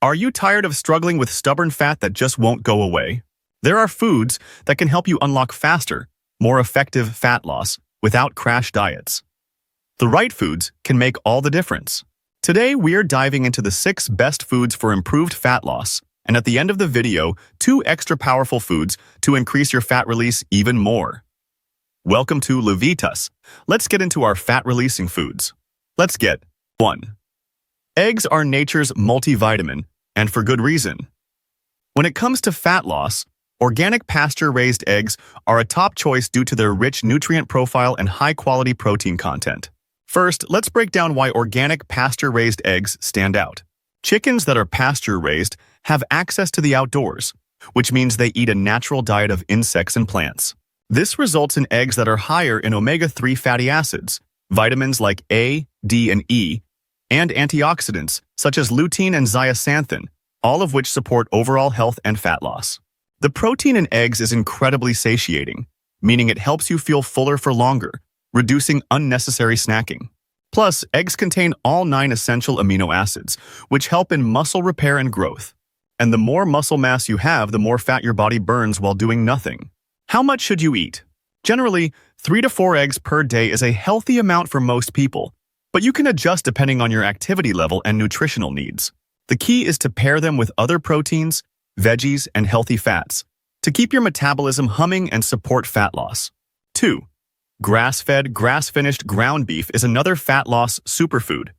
Are you tired of struggling with stubborn fat that just won't go away? There are foods that can help you unlock faster, more effective fat loss without crash diets. The right foods can make all the difference. Today, we're diving into the 6 best foods for improved fat loss, and at the end of the video, 2 extra powerful foods to increase your fat release even more. Welcome to Levitas. Let's get into our fat-releasing foods. Let's get 1. Eggs are nature's multivitamin, and for good reason. When it comes to fat loss, organic pasture-raised eggs are a top choice due to their rich nutrient profile and high-quality protein content. First, let's break down why organic pasture-raised eggs stand out. Chickens that are pasture-raised have access to the outdoors, which means they eat a natural diet of insects and plants. This results in eggs that are higher in omega-3 fatty acids, vitamins like A, D, and E, and antioxidants such as lutein and zeaxanthin, all of which support overall health and fat loss. The protein in eggs is incredibly satiating, meaning it helps you feel fuller for longer, reducing unnecessary snacking. Plus, eggs contain all 9 essential amino acids, which help in muscle repair and growth. And the more muscle mass you have, the more fat your body burns while doing nothing. How much should you eat? Generally, 3 to 4 eggs per day is a healthy amount for most people, but you can adjust depending on your activity level and nutritional needs. The key is to pair them with other proteins, veggies, and healthy fats to keep your metabolism humming and support fat loss. 2. Grass-fed, grass-finished ground beef is another fat loss superfood.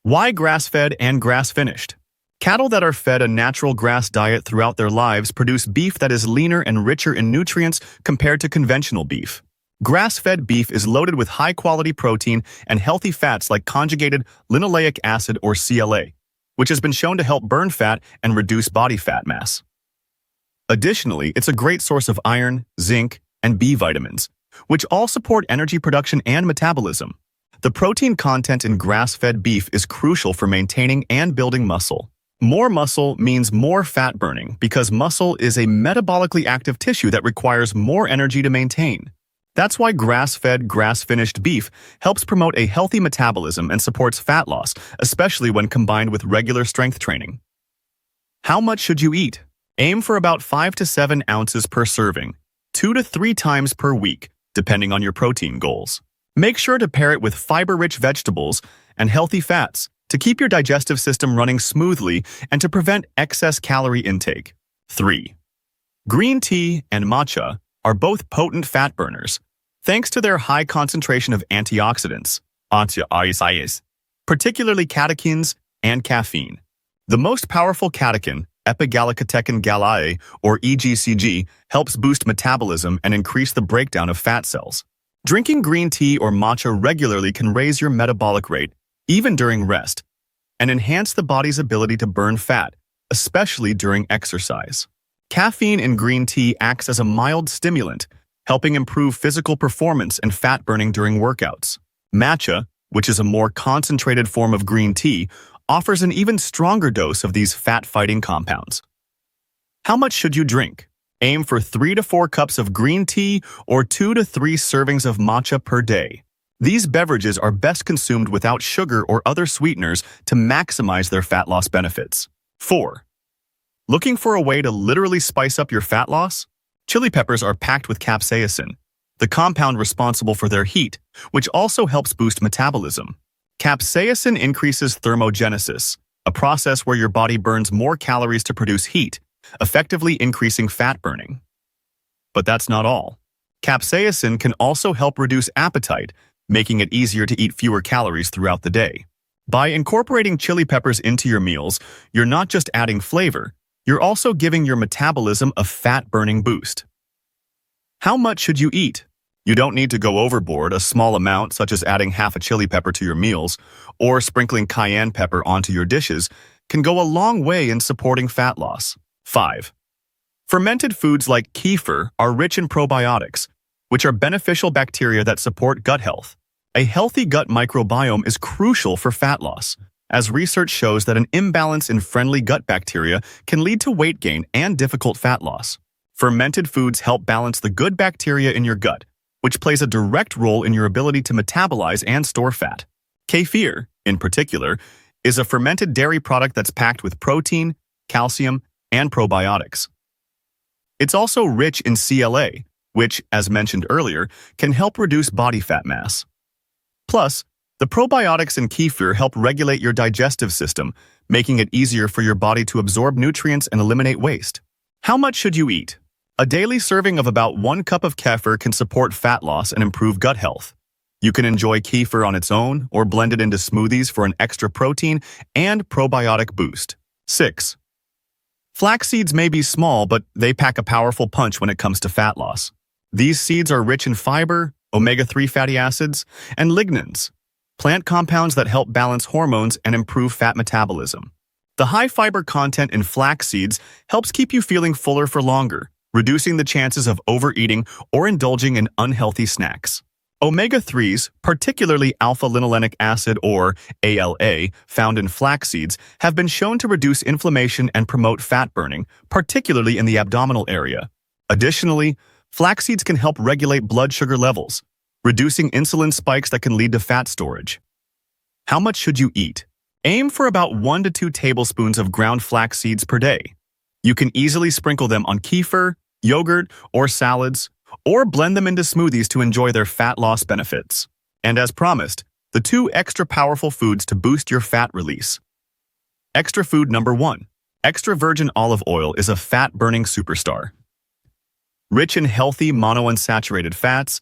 Why grass-fed and grass-finished? Cattle that are fed a natural grass diet throughout their lives produce beef that is leaner and richer in nutrients compared to conventional beef. Grass-fed beef is loaded with high-quality protein and healthy fats like conjugated linoleic acid or CLA, which has been shown to help burn fat and reduce body fat mass. Additionally, it's a great source of iron, zinc, and B vitamins, which all support energy production and metabolism. The protein content in grass-fed beef is crucial for maintaining and building muscle. More muscle means more fat burning because muscle is a metabolically active tissue that requires more energy to maintain. That's why grass-fed, grass-finished beef helps promote a healthy metabolism and supports fat loss, especially when combined with regular strength training. How much should you eat? Aim for about 5 to 7 ounces per serving, 2 to 3 times per week, depending on your protein goals. Make sure to pair it with fiber-rich vegetables and healthy fats to keep your digestive system running smoothly and to prevent excess calorie intake. 3. Green tea and matcha are both potent fat burners, thanks to their high concentration of antioxidants, particularly catechins and caffeine. The most powerful catechin, epigallocatechin gallai, or EGCG, helps boost metabolism and increase the breakdown of fat cells. Drinking green tea or matcha regularly can raise your metabolic rate, even during rest, and enhance the body's ability to burn fat, especially during exercise. Caffeine in green tea acts as a mild stimulant, helping improve physical performance and fat burning during workouts. Matcha, which is a more concentrated form of green tea, offers an even stronger dose of these fat-fighting compounds. How much should you drink? Aim for 3 to 4 cups of green tea or 2 to 3 servings of matcha per day. These beverages are best consumed without sugar or other sweeteners to maximize their fat loss benefits. 4. Looking for a way to literally spice up your fat loss? Chili peppers are packed with capsaicin, the compound responsible for their heat, which also helps boost metabolism. Capsaicin increases thermogenesis, a process where your body burns more calories to produce heat, effectively increasing fat burning. But that's not all. Capsaicin can also help reduce appetite, making it easier to eat fewer calories throughout the day. By incorporating chili peppers into your meals, you're not just adding flavor, you're also giving your metabolism a fat-burning boost. How much should you eat? You don't need to go overboard. A small amount, such as adding half a chili pepper to your meals or sprinkling cayenne pepper onto your dishes, can go a long way in supporting fat loss. 5. Fermented foods like kefir are rich in probiotics, which are beneficial bacteria that support gut health. A healthy gut microbiome is crucial for fat loss, as research shows that an imbalance in friendly gut bacteria can lead to weight gain and difficult fat loss. Fermented foods help balance the good bacteria in your gut, which plays a direct role in your ability to metabolize and store fat. Kefir, in particular, is a fermented dairy product that's packed with protein, calcium, and probiotics. It's also rich in CLA, which, as mentioned earlier, can help reduce body fat mass. Plus, the probiotics in kefir help regulate your digestive system, making it easier for your body to absorb nutrients and eliminate waste. How much should you eat? A daily serving of about 1 cup of kefir can support fat loss and improve gut health. You can enjoy kefir on its own or blend it into smoothies for an extra protein and probiotic boost. 6. Flax seeds may be small, but they pack a powerful punch when it comes to fat loss. These seeds are rich in fiber, omega-3 fatty acids, and lignans, plant compounds that help balance hormones and improve fat metabolism. The high fiber content in flax seeds helps keep you feeling fuller for longer, reducing the chances of overeating or indulging in unhealthy snacks. Omega-3s, particularly alpha-linolenic acid or ALA, found in flax seeds, have been shown to reduce inflammation and promote fat burning, particularly in the abdominal area. Additionally, flax seeds can help regulate blood sugar levels, reducing insulin spikes that can lead to fat storage. How much should you eat? Aim for about 1 to 2 tablespoons of ground flax seeds per day. You can easily sprinkle them on kefir, yogurt, or salads, or blend them into smoothies to enjoy their fat loss benefits. And as promised, the 2 extra powerful foods to boost your fat release. Extra food number 1. Extra virgin olive oil is a fat-burning superstar. Rich in healthy monounsaturated fats,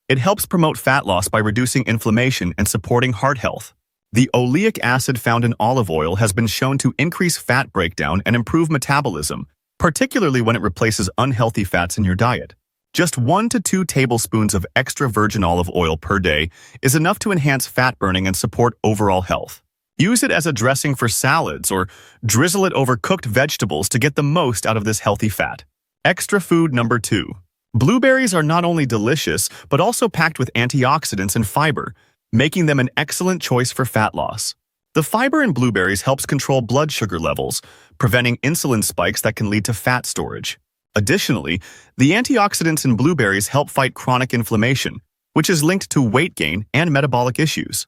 it helps promote fat loss by reducing inflammation and supporting heart health. The oleic acid found in olive oil has been shown to increase fat breakdown and improve metabolism, particularly when it replaces unhealthy fats in your diet. Just 1 to 2 tablespoons of extra virgin olive oil per day is enough to enhance fat burning and support overall health. Use it as a dressing for salads or drizzle it over cooked vegetables to get the most out of this healthy fat. Extra food number 2. Blueberries are not only delicious, but also packed with antioxidants and fiber, making them an excellent choice for fat loss. The fiber in blueberries helps control blood sugar levels, preventing insulin spikes that can lead to fat storage. Additionally, the antioxidants in blueberries help fight chronic inflammation, which is linked to weight gain and metabolic issues.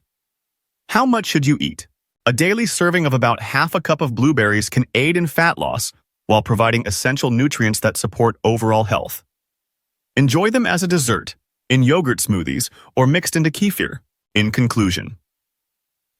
How much should you eat? A daily serving of about half a cup of blueberries can aid in fat loss while providing essential nutrients that support overall health. Enjoy them as a dessert, in yogurt smoothies, or mixed into kefir. In conclusion,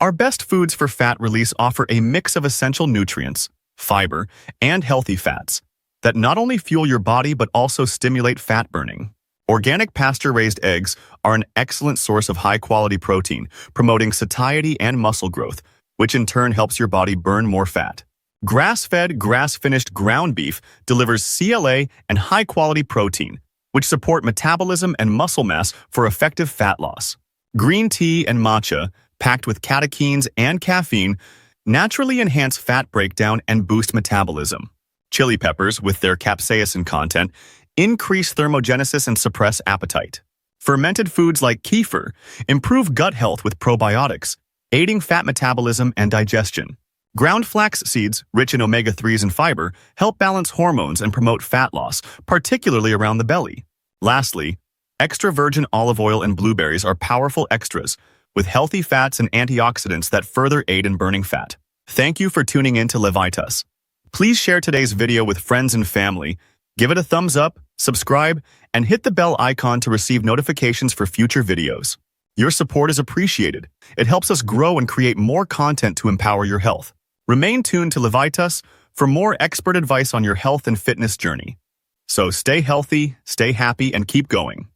our best foods for fat release offer a mix of essential nutrients, fiber, and healthy fats that not only fuel your body but also stimulate fat burning. Organic pasture-raised eggs are an excellent source of high-quality protein, promoting satiety and muscle growth, which in turn helps your body burn more fat. Grass-fed, grass-finished ground beef delivers CLA and high-quality protein, which support metabolism and muscle mass for effective fat loss. Green tea and matcha, packed with catechins and caffeine, naturally enhance fat breakdown and boost metabolism. Chili peppers, with their capsaicin content, increase thermogenesis and suppress appetite. Fermented foods like kefir improve gut health with probiotics, aiding fat metabolism and digestion. Ground flax seeds, rich in omega-3s and fiber, help balance hormones and promote fat loss, particularly around the belly. Lastly, extra virgin olive oil and blueberries are powerful extras, with healthy fats and antioxidants that further aid in burning fat. Thank you for tuning in to Levitas. Please share today's video with friends and family, give it a thumbs up, subscribe, and hit the bell icon to receive notifications for future videos. Your support is appreciated. It helps us grow and create more content to empower your health. Remain tuned to Levitas for more expert advice on your health and fitness journey. So stay healthy, stay happy, and keep going.